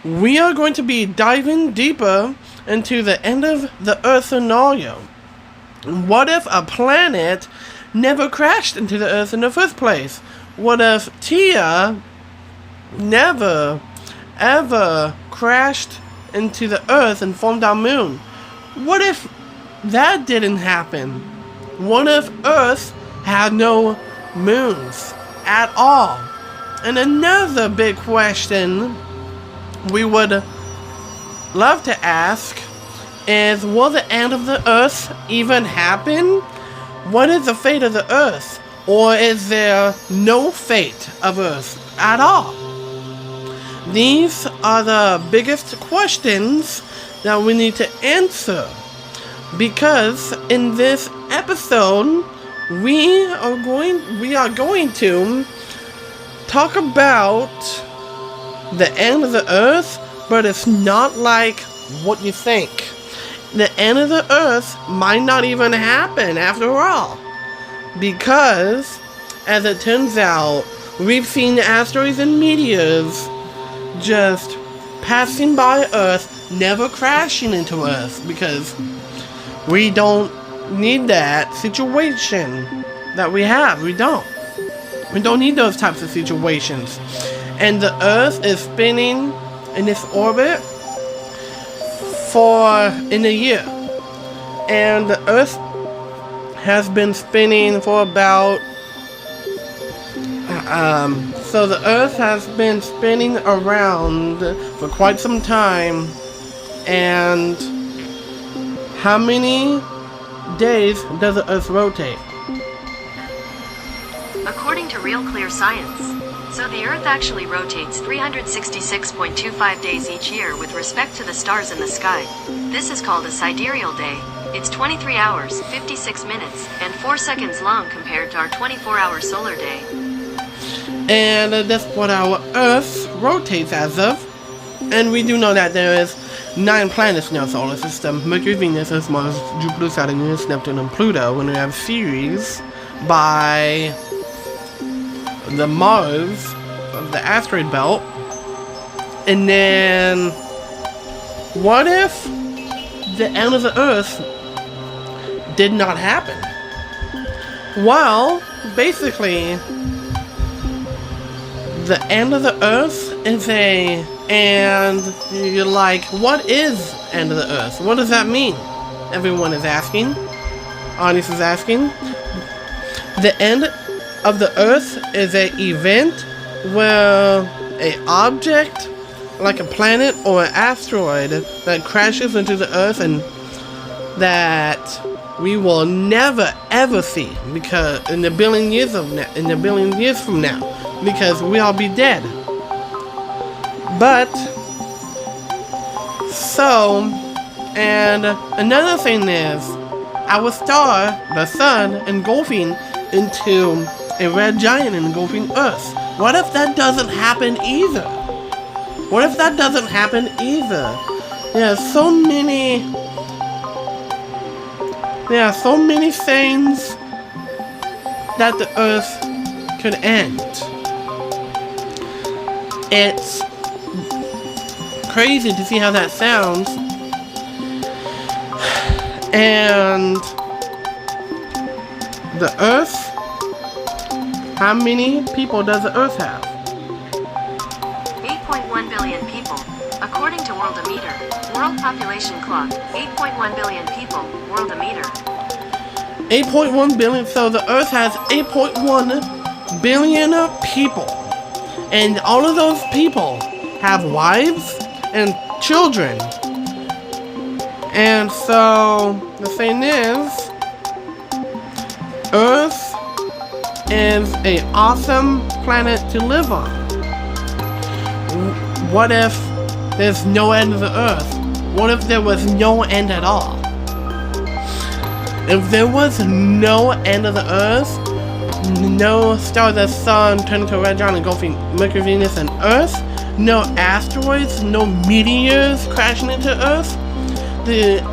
we are going to be diving deeper into the end of the Earth scenario. What if a planet never crashed into the Earth in the first place? What if Tia never, ever crashed into the Earth and formed our moon? What if that didn't happen? What if Earth had no moons at all? And another big question we would love to ask is, will the end of the Earth even happen? What is the fate of the Earth? Or is there no fate of Earth at all? These are the biggest questions that we need to answer, because in this episode we are going to talk about the end of the Earth, but it's not like what you think. The end of the Earth might not even happen after all, because as it turns out, we've seen asteroids and meteors just passing by Earth, never crashing into Earth, because we don't need that situation that we have. We don't need those types of situations. And the Earth is spinning in its orbit in a year, and the Earth has been spinning for about so the Earth has been spinning around for quite some time. And how many days does the Earth rotate? According to Real Clear Science, so the Earth actually rotates 366.25 days each year with respect to the stars in the sky. This is called a sidereal day. It's 23 hours, 56 minutes, and 4 seconds long compared to our 24-hour solar day. And that's what our Earth rotates as of. And we do know that there is 9 planets in our solar system: Mercury, Venus, Earth, Mars, Jupiter, Saturn, Uranus, Neptune, and Pluto. And we have Ceres by the Mars of the asteroid belt. And then what if the end of the Earth did not happen? Well, basically, the end of the Earth is and you're like, what is end of the Earth? What does that mean? Everyone is asking. Audience is asking. The end of the Earth is an event where an object, like a planet or an asteroid, that crashes into the Earth and that we will never ever see, because in a billion years from now, because we'll be dead. But so, and another thing is, our star, the sun, engulfing into a red giant engulfing Earth. What if that doesn't happen either? What if that doesn't happen either? There are so many things that the Earth could end. It's crazy to see how that sounds. And the Earth, how many people does the Earth have? 8.1 billion people. According to Worldometer, World Population Clock, 8.1 billion people, Worldometer. 8.1 billion, so the Earth has 8.1 billion people. And all of those people have wives and children. And so the thing is, Earth is an awesome planet to live on. What if there's no end of the Earth? What if there was no end at all? If there was no end of the Earth, no star, the sun turning to a red giant engulfing Mercury, Venus, and Earth, no asteroids, no meteors crashing into Earth,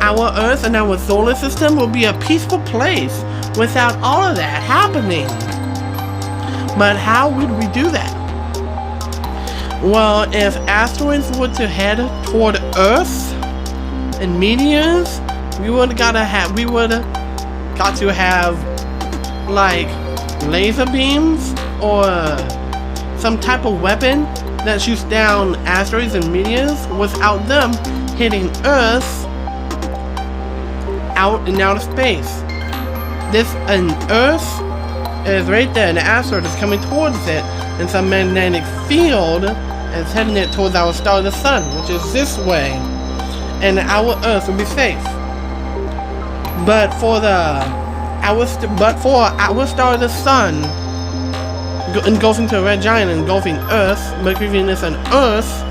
our Earth and our solar system will be a peaceful place without all of that happening. But how would we do that? Well, if asteroids were to head toward Earth and meteors, we would got to have like laser beams or some type of weapon that shoots down asteroids and meteors without them hitting Earth out in outer space. An Earth is right there, and the asteroid is coming towards it, and some magnetic field is heading it towards our star, the sun, which is this way, and our Earth will be safe. But for our star, the sun, engulfing to a red giant, engulfing Earth, Mercury, Venus, and Earth,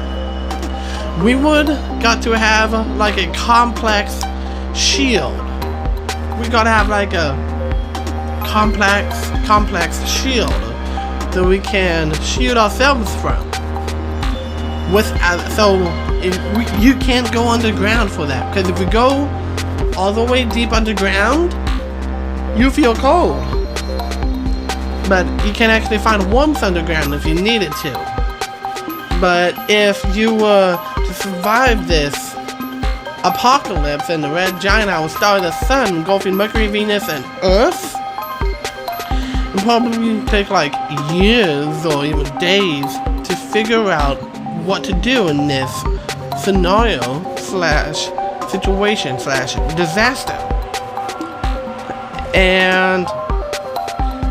we would got to have like a complex shield. We gotta have like a complex shield that we can shield ourselves from. You can't go underground for that, because if we go all the way deep underground, you feel cold. But you can actually find warmth underground if you needed to. But if you were to survive this apocalypse and the red giant, our star, the sun, engulfing Mercury, Venus, and Earth, it would probably take like years or even days to figure out what to do in this scenario / situation / disaster. And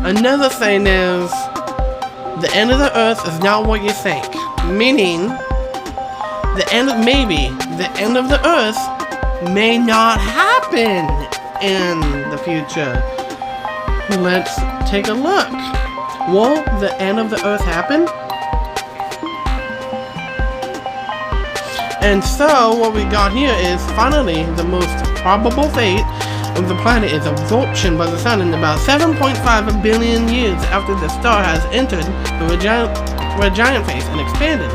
another thing is, the end of the Earth is not what you think. Meaning, the end of the Earth may not happen in the future. Let's take a look. Will the end of the Earth happen? And so, what we got here is finally the most probable fate of the planet is absorption by the sun in about 7.5 billion years after the star has entered the red giant phase and expanded.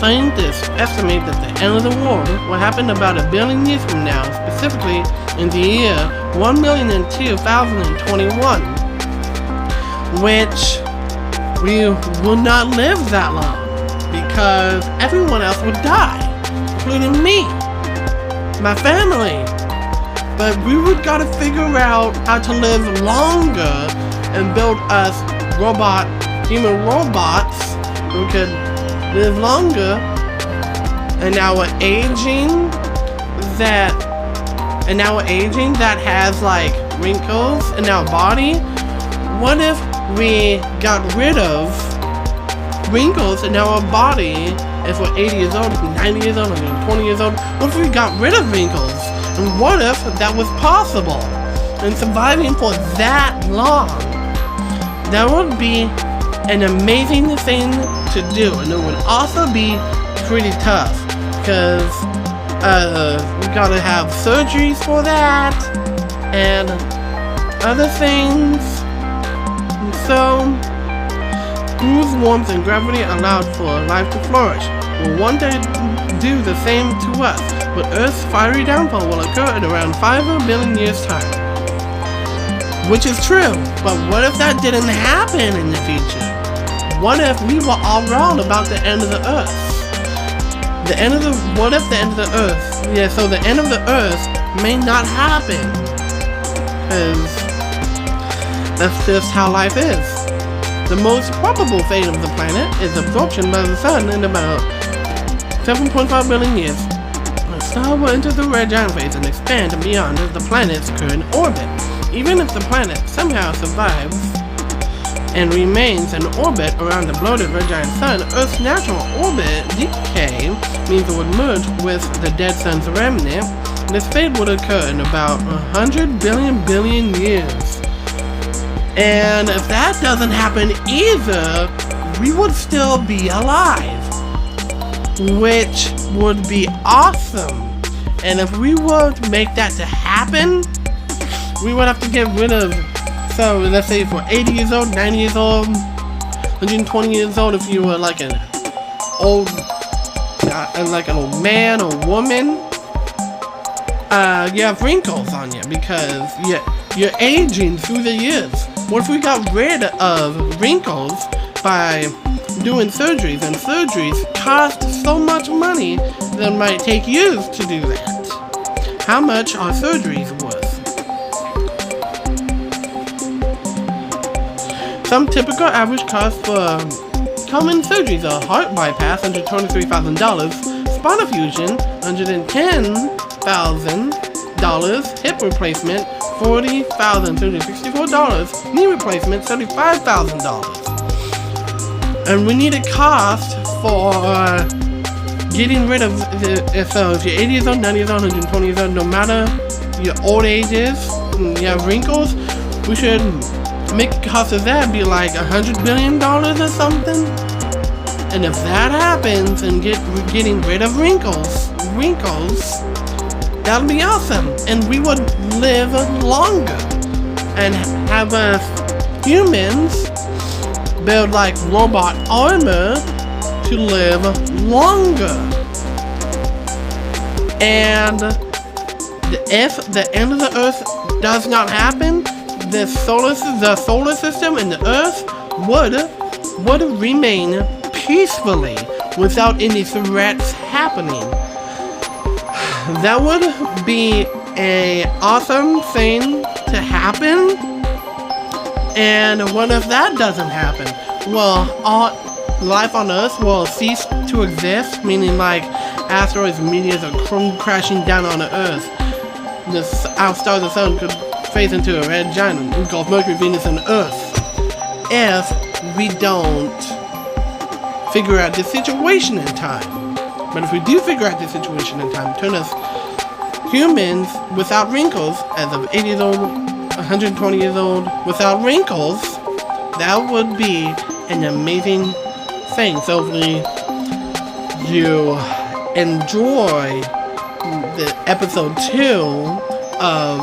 Scientists estimate that the end of the world will happen about 1 billion years from now, specifically in the year 1,002,021, which we will not live that long because everyone else would die, including me, my family. But we would gotta figure out how to live longer and build us human robots who could live longer. And our aging that has like wrinkles in our body. What if we got rid of wrinkles in our body if we're 80 years old, 90 years old, 20 years old? What if we got rid of wrinkles? And what if that was possible? And surviving for that long, that would be an amazing thing to do. And it would also be pretty tough, because we gotta have surgeries for that, and other things. And so, whose warmth and gravity allowed for life to flourish will one day do the same to us, but Earth's fiery downfall will occur in around 5 billion years' time. Which is true, but what if that didn't happen in the future? What if we were all wrong about the end of the Earth? What if the end of the Earth? Yeah, so the end of the Earth may not happen, because that's just how life is. The most probable fate of the planet is absorption by the sun in about 7.5 billion years. The star will enter the red giant phase and expand beyond the planet's current orbit. Even if the planet somehow survives and remains in orbit around the bloated red giant sun, Earth's natural orbit decay means it would merge with the dead sun's remnant. This fate would occur in about 100 billion years. And if that doesn't happen either, we would still be alive, which would be awesome. And if we were to make that to happen, we would have to get rid of, so let's say if we're 80 years old, 90 years old, 120 years old, if you were like an old man or woman, you have wrinkles on you because you're aging through the years. What if we got rid of wrinkles by doing surgeries, and surgeries cost so much money that it might take years to do that. How much are surgeries worth? Some typical average costs for common surgeries are heart bypass, $123,000, spinal fusion, $110,000, hip replacement, $40,364, knee replacement, $75,000. And we need a cost for getting rid of if you're 80 years old, 90 years old, 120 years old, no matter your old ages, you have wrinkles, we should make the cost of that be like $100 billion or something. And if that happens and getting rid of wrinkles, that'll be awesome. And we would live longer and have humans build like robot armor to live longer. And if the end of the earth does not happen, the solar system and the earth would remain peacefully without any threats happening. That would be an awesome thing to happen. And what if that doesn't happen? Well, all life on Earth will cease to exist, meaning like asteroids and meteors are crashing down on the Earth. Our star, the sun, could phase into a red giant and engulf Mercury, Venus, and Earth if we don't figure out this situation in time. But if we do figure out this situation in time, turn us humans without wrinkles, as of 80 years old, 120 years old, without wrinkles, that would be an amazing thing. So hopefully you enjoy the episode 2 of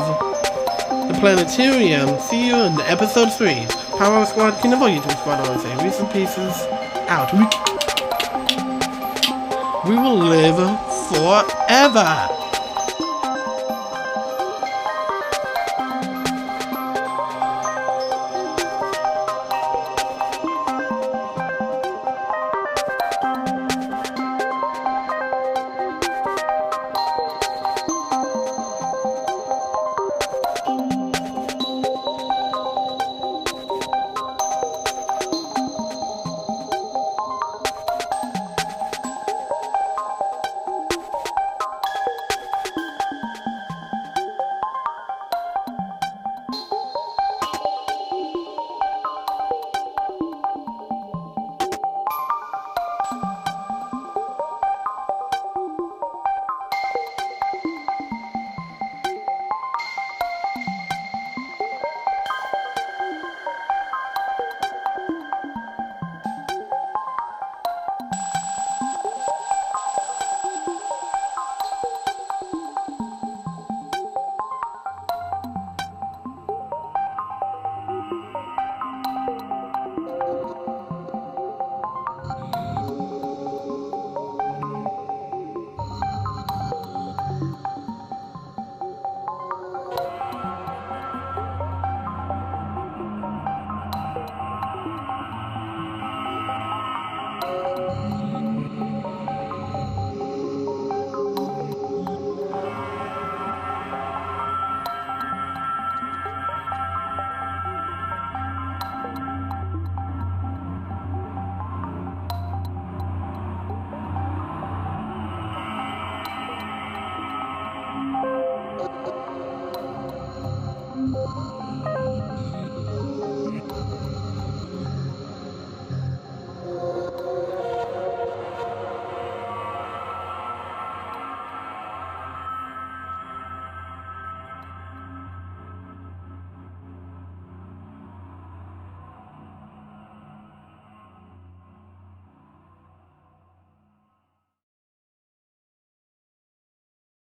the Planetarium. See you in the episode 3. Power Squad, Kingdom of YouTube Squad, I want to say. Reese and Pieces, out. We will live forever.